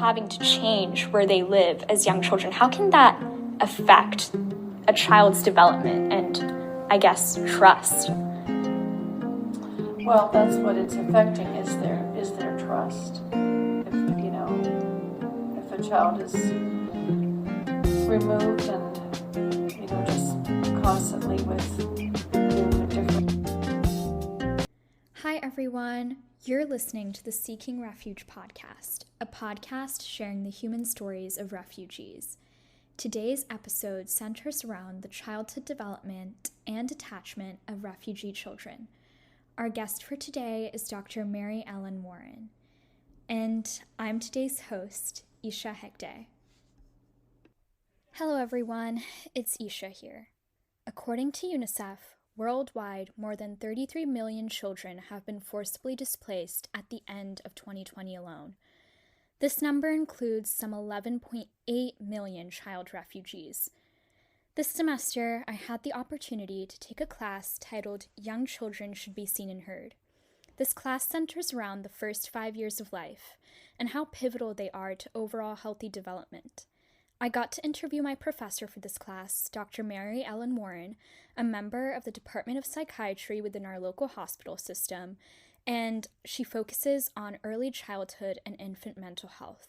having to change where they live as young children, how can that affect a child's development and, I guess, trust? Well, that's what it's affecting is their trust. If a child is removed and just constantly with a different. Hi everyone, you're listening to the Seeking Refuge podcast, a podcast sharing the human stories of refugees. Today's episode centers around the childhood development and attachment of refugee children. Our guest for today is Dr. Mary Ellen Warren, and I'm today's host, Esha Hegde. Hello everyone, it's Esha here. According to UNICEF, worldwide, more than 33 million children have been forcibly displaced at the end of 2020 alone. This number includes some 11.8 million child refugees. This semester, I had the opportunity to take a class titled Young Children Should Be Seen and Heard. This class centers around the first 5 years of life and how pivotal they are to overall healthy development. I got to interview my professor for this class, Dr. Mary Ellen Warren, a member of the Department of Psychiatry within our local hospital system, and she focuses on early childhood and infant mental health.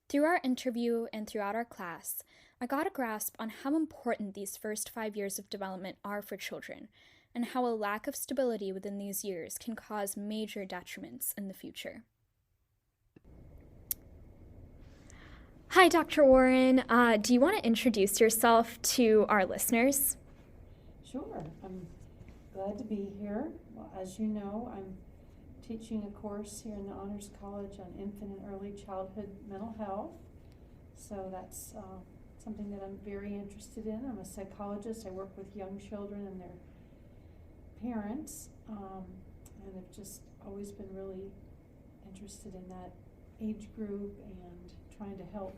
Through our interview and throughout our class, I got a grasp on how important these first 5 years of development are for children, and how a lack of stability within these years can cause major detriments in the future. Hi, Dr. Warren. Do you want to introduce yourself to our listeners? Sure. I'm glad to be here. Well, as you know, I'm teaching a course here in the Honors College on infant and early childhood mental health. So that's something that I'm very interested in. I'm a psychologist. I work with young children and their parents, and I've just always been really interested in that age group and trying to help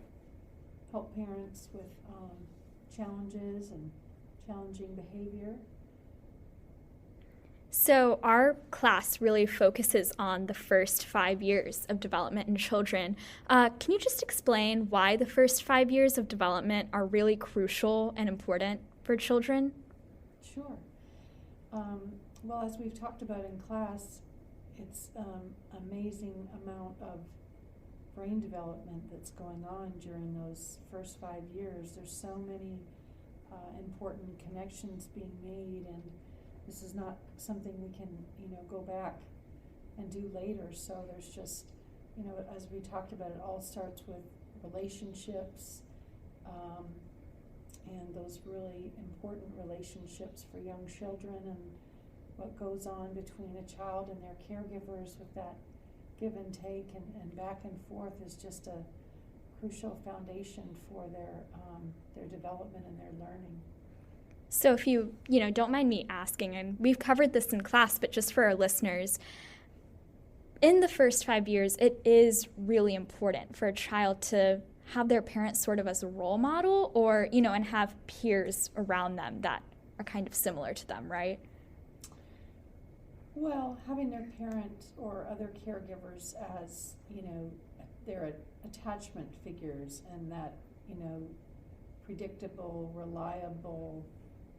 parents with challenges and challenging behavior. So our class really focuses on the first 5 years of development in children. Can you just explain why the first 5 years of development are really crucial and important for children? Sure. Well, as we've talked about in class, it's amazing amount of brain development that's going on during those first 5 years. There's so many important connections being made, and this is not something we can, go back and do later. So there's just, as we talked about, it all starts with relationships, and those really important relationships for young children, and what goes on between a child and their caregivers with that give and take and back and forth is just a crucial foundation for their development and their learning. So if you don't mind me asking, and we've covered this in class, but just for our listeners, in the first 5 years, it is really important for a child to have their parents sort of as a role model, or, and have peers around them that are kind of similar to them, right? Well, having their parent or other caregivers as, their attachment figures, and that, predictable, reliable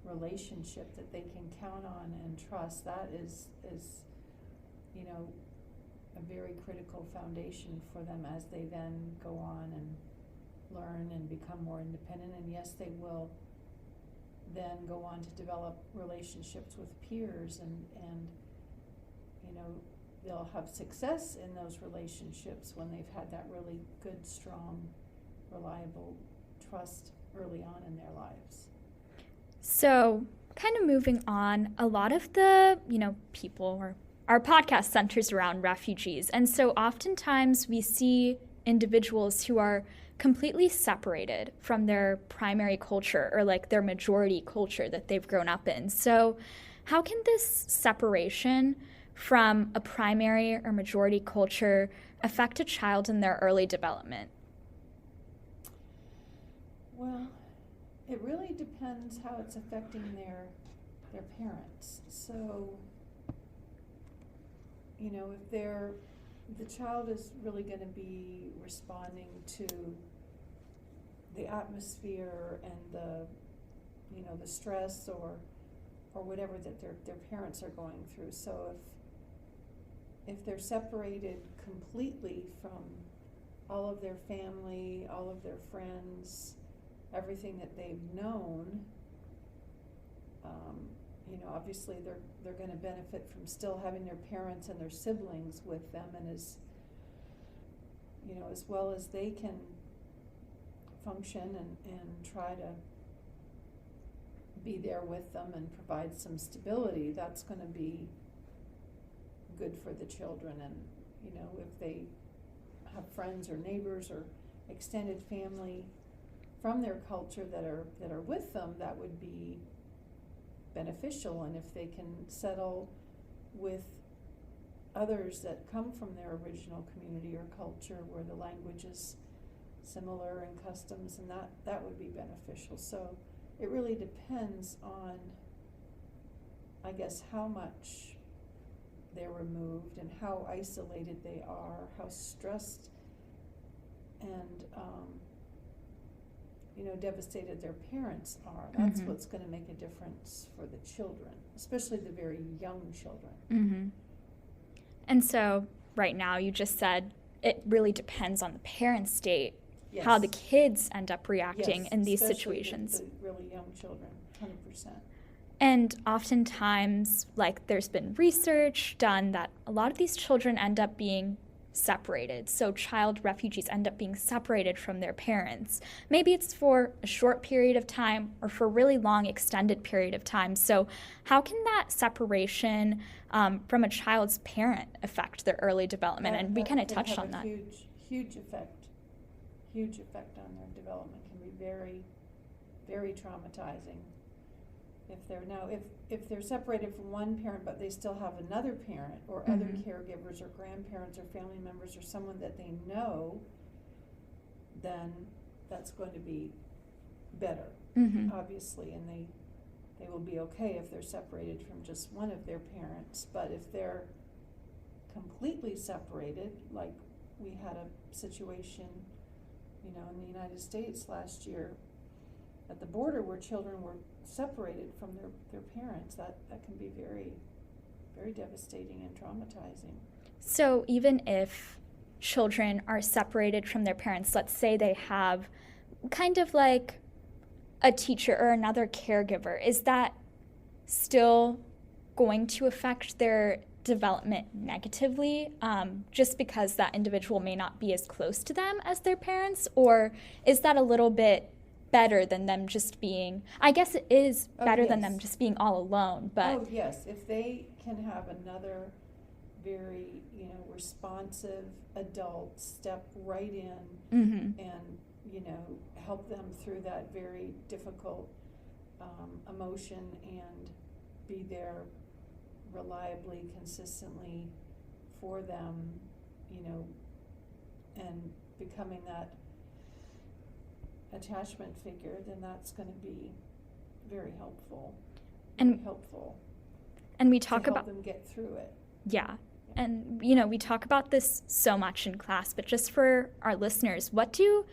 relationship that they can count on and trust, that is a very critical foundation for them as they then go on and learn and become more independent. And yes, they will then go on to develop relationships with peers, and they'll have success in those relationships when they've had that really good, strong, reliable trust early on in their lives. So kind of moving on, a lot of the, people, or our podcast centers around refugees. And so oftentimes we see individuals who are completely separated from their primary culture, or like their majority culture that they've grown up in. So how can this separation from a primary or majority culture affect a child in their early development? Well, it really depends how it's affecting their parents. So, if they're the child is really going to be responding to the atmosphere and the, the stress or whatever that their parents are going through. So if they're separated completely from all of their family, all of their friends, everything that they've known, obviously they're going to benefit from still having their parents and their siblings with them, and as well as they can function and try to be there with them and provide some stability. That's going to be good for the children. And if they have friends or neighbors or extended family from their culture that are with them, that would be beneficial. And if they can settle with others that come from their original community or culture where the language is similar and customs, and that would be beneficial. So it really depends on, I guess, how much they're removed and how isolated they are, how stressed and devastated their parents are. That's Mm-hmm. what's going to make a difference for the children, especially the very young children. Mm-hmm. And so right now you just said it really depends on the parent state, Yes. how the kids end up reacting Yes, in these especially situations. the really young children, 100%. And oftentimes, like, there's been research done that a lot of these children end up being separated. So child refugees end up being separated from their parents. Maybe it's for a short period of time or for a really long extended period of time. So how can that separation from a child's parent affect their early development? And we kind of touched on that. Huge effect on their development. Can be very, very traumatizing. If they're separated from one parent but they still have another parent or other caregivers or grandparents or family members or someone that they know, then that's going to be better, obviously, and they will be okay if they're separated from just one of their parents. But if they're completely separated, like we had a situation, in the United States last year at the border where children were separated from their parents, that can be very, very devastating and traumatizing. So even if children are separated from their parents, let's say they have kind of like a teacher or another caregiver, is that still going to affect their development negatively, just because that individual may not be as close to them as their parents? Or is that a little bit better than them just being, I guess it is better than them just being all alone, but... Oh, yes. If they can have another very, responsive adult step right in and, help them through that very difficult emotion and be there reliably, consistently for them, and becoming that attachment figure, then that's going to be very helpful. And we talk about them get through it. Yeah. And we talk about this so much in class, but just for our listeners, what do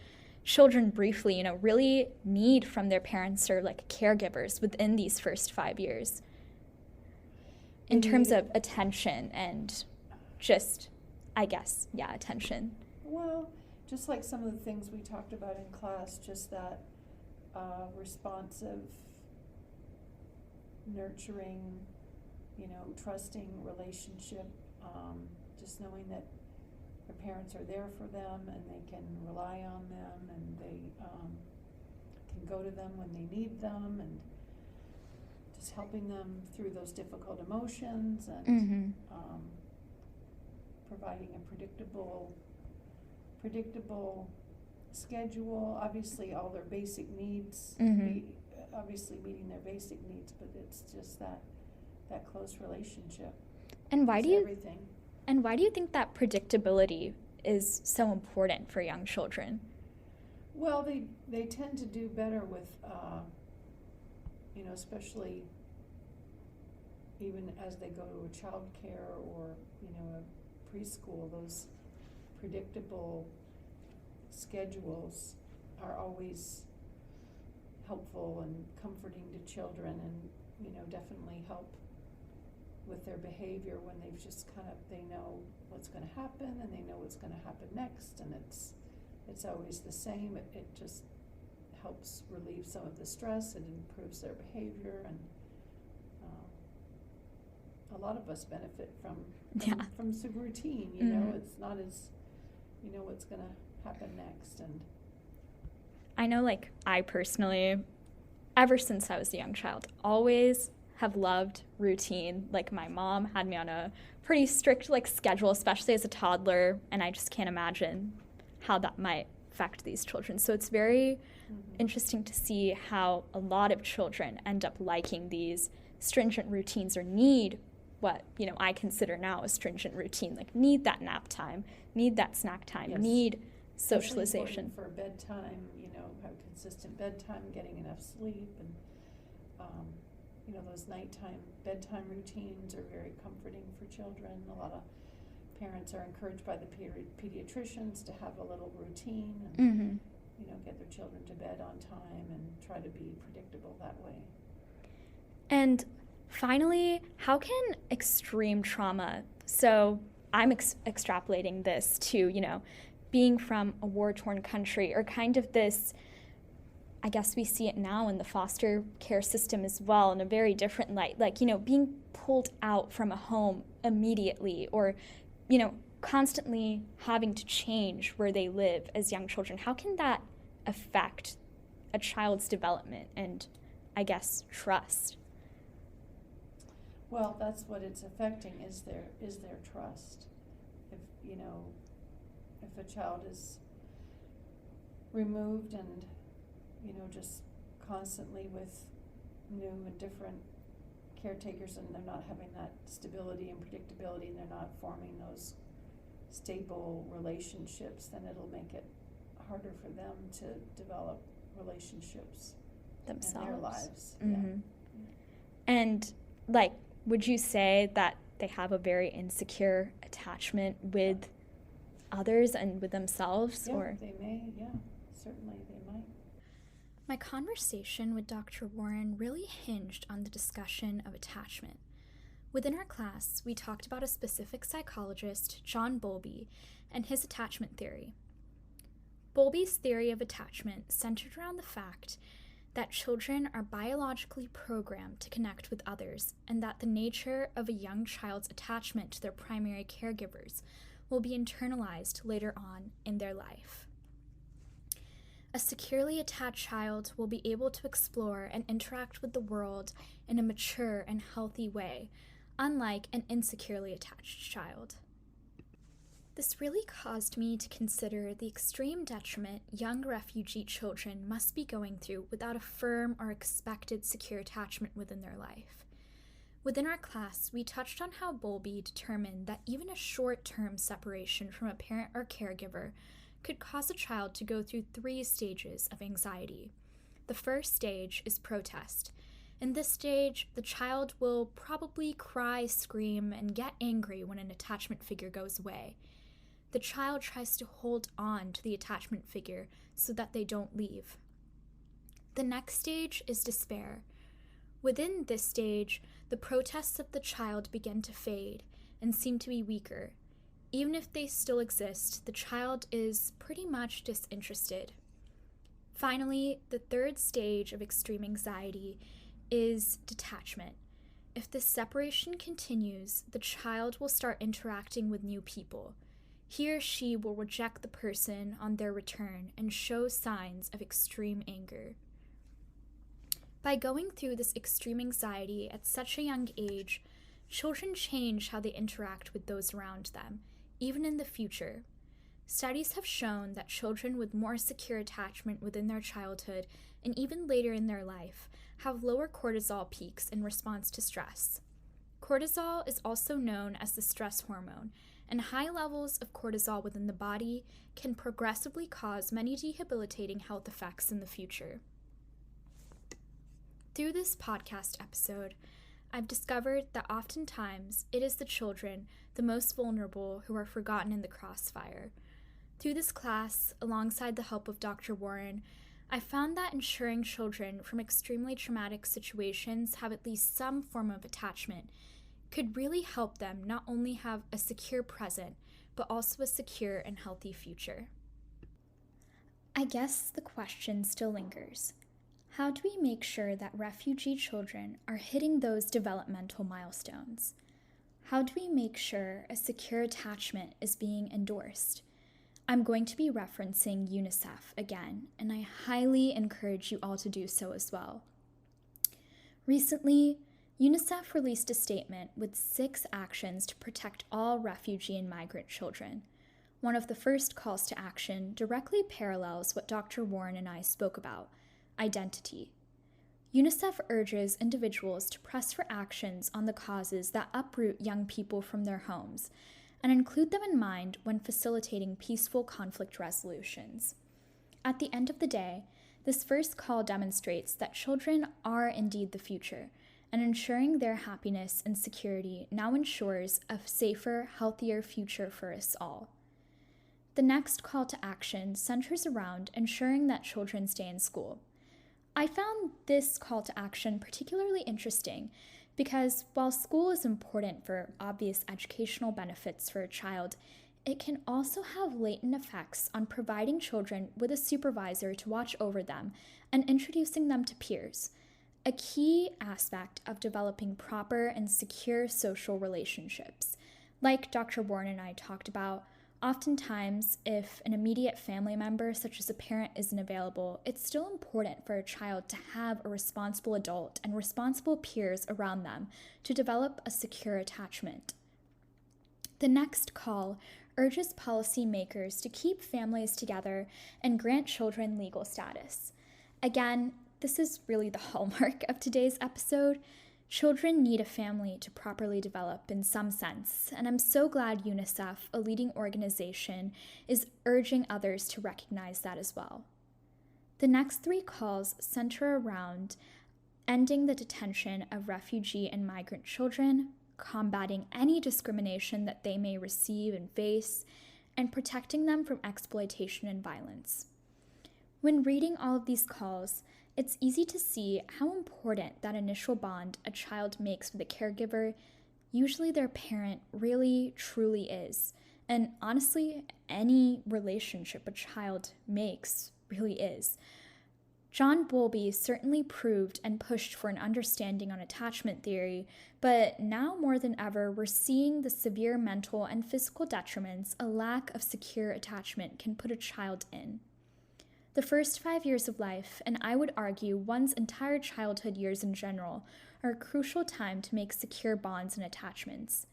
children briefly, really need from their parents or like caregivers within these first 5 years in terms of attention and just, I guess, attention? Well, just like some of the things we talked about in class, just that responsive, nurturing, trusting relationship, just knowing that their parents are there for them and they can rely on them and they can go to them when they need them, and just helping them through those difficult emotions and providing a predictable schedule, obviously all their basic needs, obviously meeting their basic needs, but it's just that close relationship. And why do you think that predictability is so important for young children? Well, they tend to do better with, especially even as they go to a child care or, a preschool, those predictable schedules are always helpful and comforting to children, and definitely help with their behavior when they've just they know what's going to happen, and they know what's going to happen next, and it's always the same. It just helps relieve some of the stress. It improves their behavior, and a lot of us benefit from some routine. It's not as what's going to happen next. And I know, I personally, ever since I was a young child, always have loved routine. My mom had me on a pretty strict schedule, especially as a toddler, and I just can't imagine how that might affect these children. So it's very interesting to see how a lot of children end up liking these stringent routines, or need what I consider now a stringent routine, need that nap time, need that snack time, yes. Need socialization. For bedtime, have consistent bedtime, getting enough sleep, and those bedtime routines are very comforting for children. A lot of parents are encouraged by the pediatricians to have a little routine and get their children to bed on time and try to be predictable that way. And finally, how can extreme trauma, so I'm extrapolating this to, being from a war-torn country, or kind of this, I guess we see it now in the foster care system as well in a very different light, being pulled out from a home immediately, or, constantly having to change where they live as young children. How can that affect a child's development and, I guess, trust? Well, that's what it's affecting, is their trust. If a child is removed and just constantly with new and different caretakers, and they're not having that stability and predictability, and they're not forming those stable relationships, then it'll make it harder for them to develop relationships themselves in their lives. Mm-hmm. And would you say that they have a very insecure attachment with others and with themselves? Yeah, or they may. Yeah, certainly they might. My conversation with Dr. Warren really hinged on the discussion of attachment. Within our class, we talked about a specific psychologist, John Bowlby, and his attachment theory. Bowlby's theory of attachment centered around the fact that children are biologically programmed to connect with others, and that the nature of a young child's attachment to their primary caregivers will be internalized later on in their life. A securely attached child will be able to explore and interact with the world in a mature and healthy way, unlike an insecurely attached child. This really caused me to consider the extreme detriment young refugee children must be going through without a firm or expected secure attachment within their life. Within our class, we touched on how Bowlby determined that even a short-term separation from a parent or caregiver could cause a child to go through 3 stages of anxiety. The first stage is protest. In this stage, the child will probably cry, scream, and get angry when an attachment figure goes away. The child tries to hold on to the attachment figure so that they don't leave. The next stage is despair. Within this stage, the protests of the child begin to fade and seem to be weaker. Even if they still exist, the child is pretty much disinterested. Finally, the third stage of extreme anxiety is detachment. If this separation continues, the child will start interacting with new people. He or she will reject the person on their return and show signs of extreme anger. By going through this extreme anxiety at such a young age, children change how they interact with those around them, even in the future. Studies have shown that children with more secure attachment within their childhood and even later in their life have lower cortisol peaks in response to stress. Cortisol is also known as the stress hormone, and high levels of cortisol within the body can progressively cause many debilitating health effects in the future. Through this podcast episode, I've discovered that oftentimes it is the children, the most vulnerable, who are forgotten in the crossfire. Through this class, alongside the help of Dr. Warren, I found that ensuring children from extremely traumatic situations have at least some form of attachment could really help them not only have a secure present, but also a secure and healthy future. I guess the question still lingers. How do we make sure that refugee children are hitting those developmental milestones? How do we make sure a secure attachment is being endorsed? I'm going to be referencing UNICEF again, and I highly encourage you all to do so as well. Recently, UNICEF released a statement with 6 actions to protect all refugee and migrant children. One of the first calls to action directly parallels what Dr. Warren and I spoke about: identity. UNICEF urges individuals to press for actions on the causes that uproot young people from their homes and include them in mind when facilitating peaceful conflict resolutions. At the end of the day, this first call demonstrates that children are indeed the future, and ensuring their happiness and security now ensures a safer, healthier future for us all. The next call to action centers around ensuring that children stay in school. I found this call to action particularly interesting because while school is important for obvious educational benefits for a child, it can also have latent effects on providing children with a supervisor to watch over them and introducing them to peers, a key aspect of developing proper and secure social relationships. Like Dr. Warren and I talked about, oftentimes, if an immediate family member, such as a parent, isn't available, it's still important for a child to have a responsible adult and responsible peers around them to develop a secure attachment. The next call urges policymakers to keep families together and grant children legal status. Again, this is really the hallmark of today's episode. Children need a family to properly develop in some sense, and I'm so glad UNICEF, a leading organization, is urging others to recognize that as well. The next 3 calls center around ending the detention of refugee and migrant children, combating any discrimination that they may receive and face, and protecting them from exploitation and violence. When reading all of these calls, it's easy to see how important that initial bond a child makes with a caregiver, usually their parent, really truly is. And honestly, any relationship a child makes really is. John Bowlby certainly proved and pushed for an understanding on attachment theory, but now more than ever, we're seeing the severe mental and physical detriments a lack of secure attachment can put a child in. The first 5 years of life, and I would argue one's entire childhood years in general, are a crucial time to make secure bonds and attachments.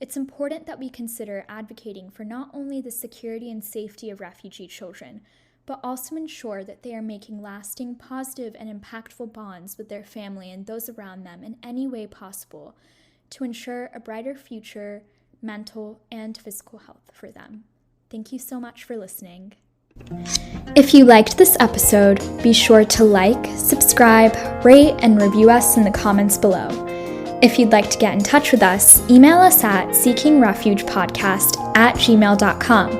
It's important that we consider advocating for not only the security and safety of refugee children, but also ensure that they are making lasting, positive, and impactful bonds with their family and those around them in any way possible to ensure a brighter future, mental and physical health for them. Thank you so much for listening. If you liked this episode, be sure to like, subscribe, rate, and review us in the comments below. If you'd like to get in touch with us, email us at seekingrefugepodcast@gmail.com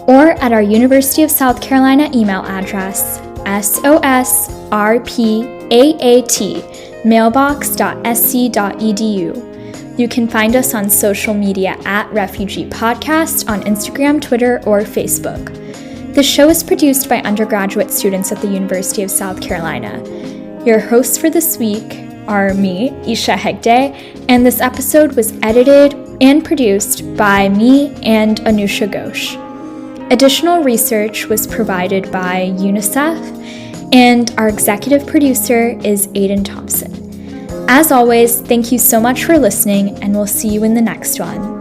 or at our University of South Carolina email address, sosrpaat@mailbox.sc.edu. You can find us on social media at Refugee Podcast on Instagram, Twitter, or Facebook. The show is produced by undergraduate students at the University of South Carolina. Your hosts for this week are me, Esha Hegde, and this episode was edited and produced by me and Anusha Ghosh. Additional research was provided by UNICEF, and our executive producer is Aidan Thomason. As always, thank you so much for listening, and we'll see you in the next one.